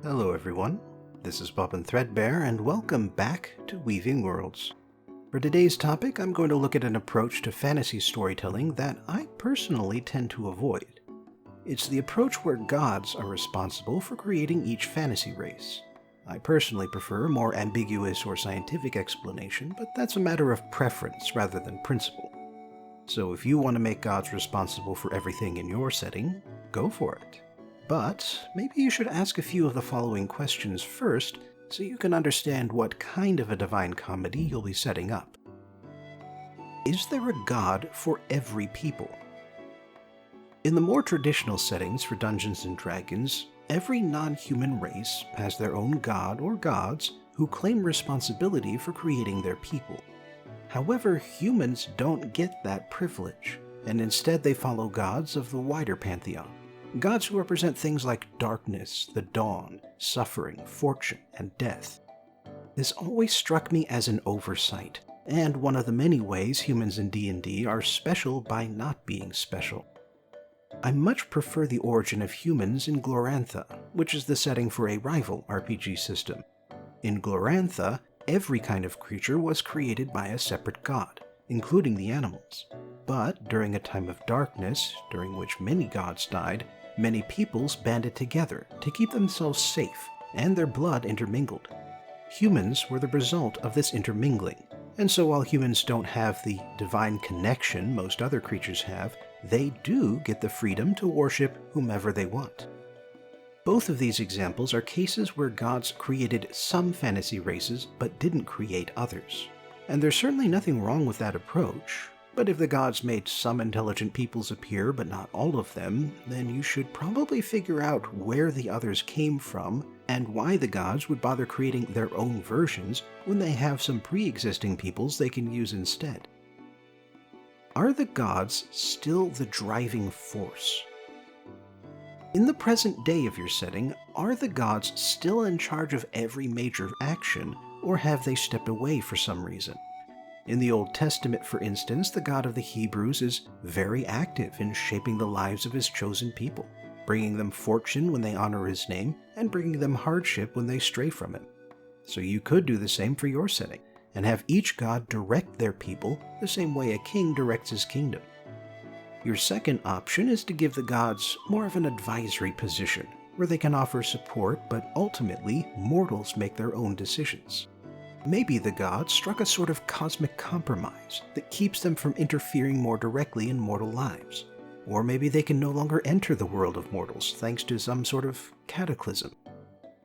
Hello everyone, this is Bob and Threadbare, and welcome back to Weaving Worlds. For today's topic, I'm going to look at an approach to fantasy storytelling that I personally tend to avoid. It's the approach where gods are responsible for creating each fantasy race. I personally prefer a more ambiguous or scientific explanation, but that's a matter of preference rather than principle. So if you want to make gods responsible for everything in your setting, go for it. But maybe you should ask a few of the following questions first so you can understand what kind of a divine comedy you'll be setting up. Is there a god for every people? In the more traditional settings for Dungeons & Dragons, every non-human race has their own god or gods who claim responsibility for creating their people. However, humans don't get that privilege, and instead they follow gods of the wider pantheon. Gods who represent things like darkness, the dawn, suffering, fortune, and death. This always struck me as an oversight, and one of the many ways humans in D&D are special by not being special. I much prefer the origin of humans in Glorantha, which is the setting for a rival RPG system. In Glorantha, every kind of creature was created by a separate god, including the animals. But during a time of darkness, during which many gods died, many peoples banded together to keep themselves safe and their blood intermingled. Humans were the result of this intermingling, and so while humans don't have the divine connection most other creatures have, they do get the freedom to worship whomever they want. Both of these examples are cases where gods created some fantasy races but didn't create others. And there's certainly nothing wrong with that approach. But if the gods made some intelligent peoples appear, but not all of them, then you should probably figure out where the others came from and why the gods would bother creating their own versions when they have some pre-existing peoples they can use instead. Are the gods still the driving force? In the present day of your setting, are the gods still in charge of every major action, or have they stepped away for some reason? In the Old Testament, for instance, the God of the Hebrews is very active in shaping the lives of his chosen people, bringing them fortune when they honor his name, and bringing them hardship when they stray from him. So you could do the same for your setting, and have each god direct their people the same way a king directs his kingdom. Your second option is to give the gods more of an advisory position, where they can offer support, but ultimately mortals make their own decisions. Maybe the gods struck a sort of cosmic compromise that keeps them from interfering more directly in mortal lives. Or maybe they can no longer enter the world of mortals thanks to some sort of cataclysm.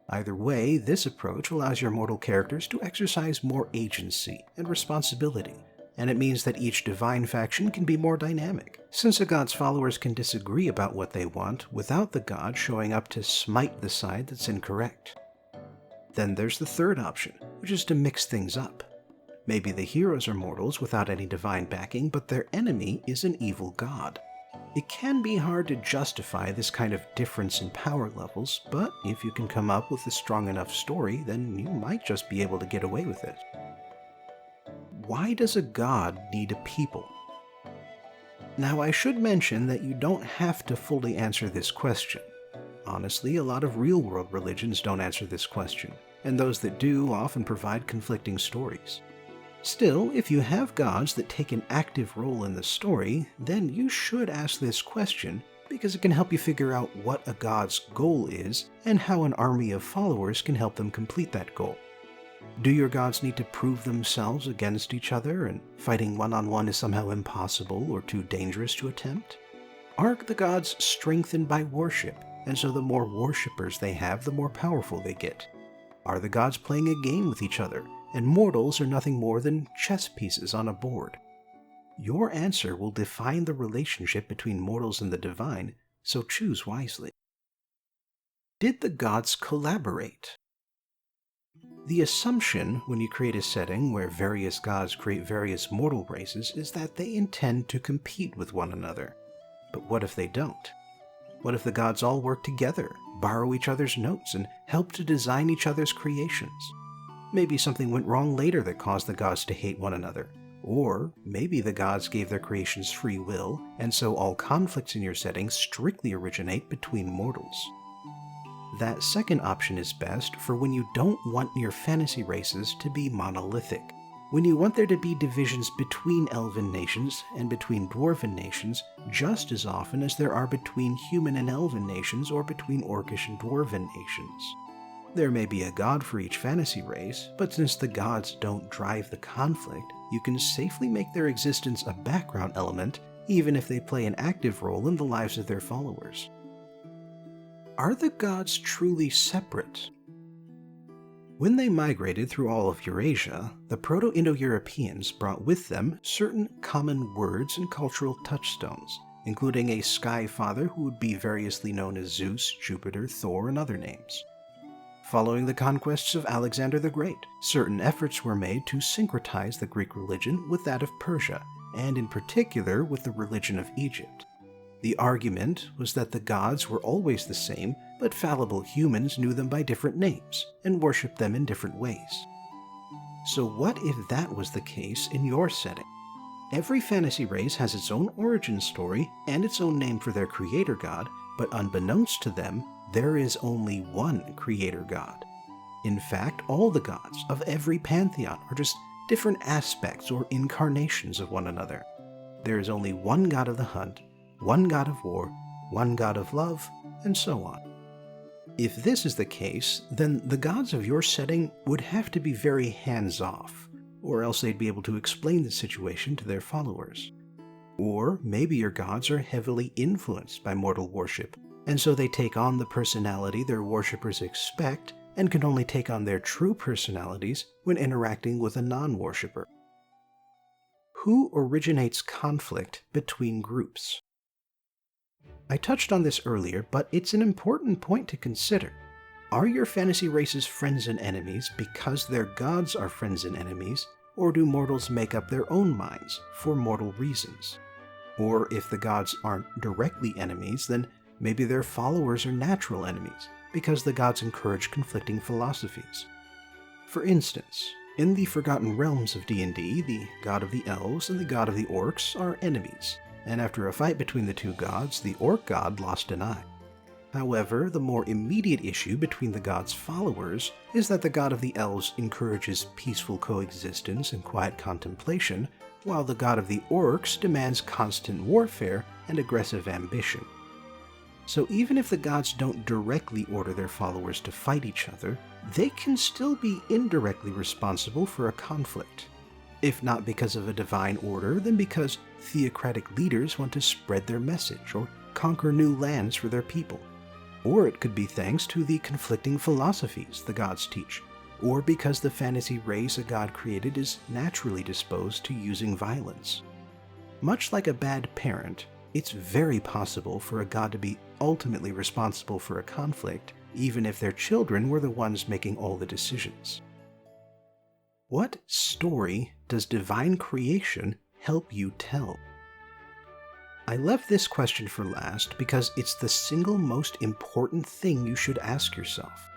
Either way, this approach allows your mortal characters to exercise more agency and responsibility, and it means that each divine faction can be more dynamic, since a god's followers can disagree about what they want without the god showing up to smite the side that's incorrect. Then there's the third option, which is to mix things up. Maybe the heroes are mortals without any divine backing, but their enemy is an evil god. It can be hard to justify this kind of difference in power levels, but if you can come up with a strong enough story, then you might just be able to get away with it. Why does a god need a people? Now, I should mention that you don't have to fully answer this question. Honestly, a lot of real-world religions don't answer this question, and those that do often provide conflicting stories. Still, if you have gods that take an active role in the story, then you should ask this question because it can help you figure out what a god's goal is and how an army of followers can help them complete that goal. Do your gods need to prove themselves against each other, and fighting one-on-one is somehow impossible or too dangerous to attempt? Are the gods strengthened by worship, and so the more worshippers they have, the more powerful they get? Are the gods playing a game with each other, and mortals are nothing more than chess pieces on a board? Your answer will define the relationship between mortals and the divine, so choose wisely. Did the gods collaborate? The assumption when you create a setting where various gods create various mortal races is that they intend to compete with one another. But what if they don't? What if the gods all work together, borrow each other's notes, and help to design each other's creations? Maybe something went wrong later that caused the gods to hate one another. Or maybe the gods gave their creations free will, and so all conflicts in your setting strictly originate between mortals. That second option is best for when you don't want your fantasy races to be monolithic. When you want there to be divisions between elven nations and between dwarven nations just as often as there are between human and elven nations or between orcish and dwarven nations. There may be a god for each fantasy race, but since the gods don't drive the conflict, you can safely make their existence a background element even if they play an active role in the lives of their followers. Are the gods truly separate? When they migrated through all of Eurasia, the Proto-Indo-Europeans brought with them certain common words and cultural touchstones, including a sky father who would be variously known as Zeus, Jupiter, Thor, and other names. Following the conquests of Alexander the Great, certain efforts were made to syncretize the Greek religion with that of Persia, and in particular with the religion of Egypt. The argument was that the gods were always the same, but fallible humans knew them by different names and worshipped them in different ways. So what if that was the case in your setting? Every fantasy race has its own origin story and its own name for their creator god, but unbeknownst to them, there is only one creator god. In fact, all the gods of every pantheon are just different aspects or incarnations of one another. There is only one god of the hunt, one god of war, one god of love, and so on. If this is the case, then the gods of your setting would have to be very hands-off, or else they'd be able to explain the situation to their followers. Or maybe your gods are heavily influenced by mortal worship, and so they take on the personality their worshippers expect and can only take on their true personalities when interacting with a non-worshipper. Who originates conflict between groups? I touched on this earlier, but it's an important point to consider. Are your fantasy races friends and enemies because their gods are friends and enemies, or do mortals make up their own minds for mortal reasons? Or if the gods aren't directly enemies, then maybe their followers are natural enemies, because the gods encourage conflicting philosophies. For instance, in the Forgotten Realms of D&D, the god of the elves and the god of the orcs are enemies, and after a fight between the two gods, the orc god lost an eye. However, the more immediate issue between the god's followers is that the god of the elves encourages peaceful coexistence and quiet contemplation, while the god of the orcs demands constant warfare and aggressive ambition. So even if the gods don't directly order their followers to fight each other, they can still be indirectly responsible for a conflict. If not because of a divine order, then because theocratic leaders want to spread their message or conquer new lands for their people. Or it could be thanks to the conflicting philosophies the gods teach, or because the fantasy race a god created is naturally disposed to using violence. Much like a bad parent, it's very possible for a god to be ultimately responsible for a conflict, even if their children were the ones making all the decisions. What story does divine creation help you tell? I left this question for last because it's the single most important thing you should ask yourself.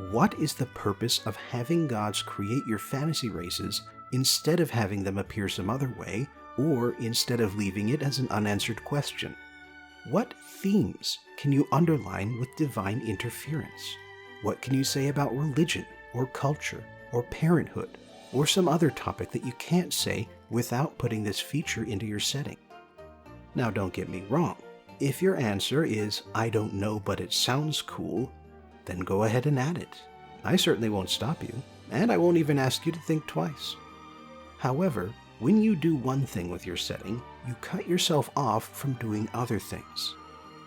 What is the purpose of having gods create your fantasy races instead of having them appear some other way, or instead of leaving it as an unanswered question? What themes can you underline with divine interference? What can you say about religion, or culture, or parenthood, or some other topic that you can't say without putting this feature into your setting? Now don't get me wrong, if your answer is, I don't know but it sounds cool, then go ahead and add it. I certainly won't stop you, and I won't even ask you to think twice. However, when you do one thing with your setting, you cut yourself off from doing other things.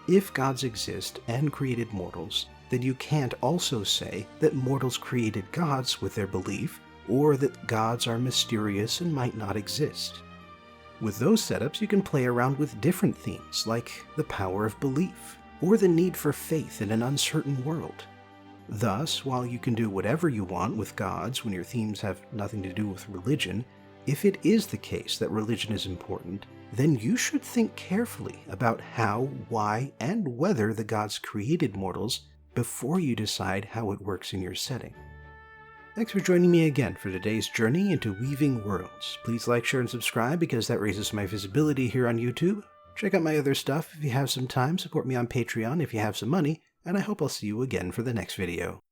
If gods exist and created mortals, then you can't also say that mortals created gods with their belief, or that gods are mysterious and might not exist. With those setups, you can play around with different themes, like the power of belief, or the need for faith in an uncertain world. Thus, while you can do whatever you want with gods when your themes have nothing to do with religion, if it is the case that religion is important, then you should think carefully about how, why, and whether the gods created mortals before you decide how it works in your setting. Thanks for joining me again for today's journey into Weaving Worlds. Please like, share, and subscribe because that raises my visibility here on YouTube. Check out my other stuff if you have some time, support me on Patreon if you have some money, and I hope I'll see you again for the next video.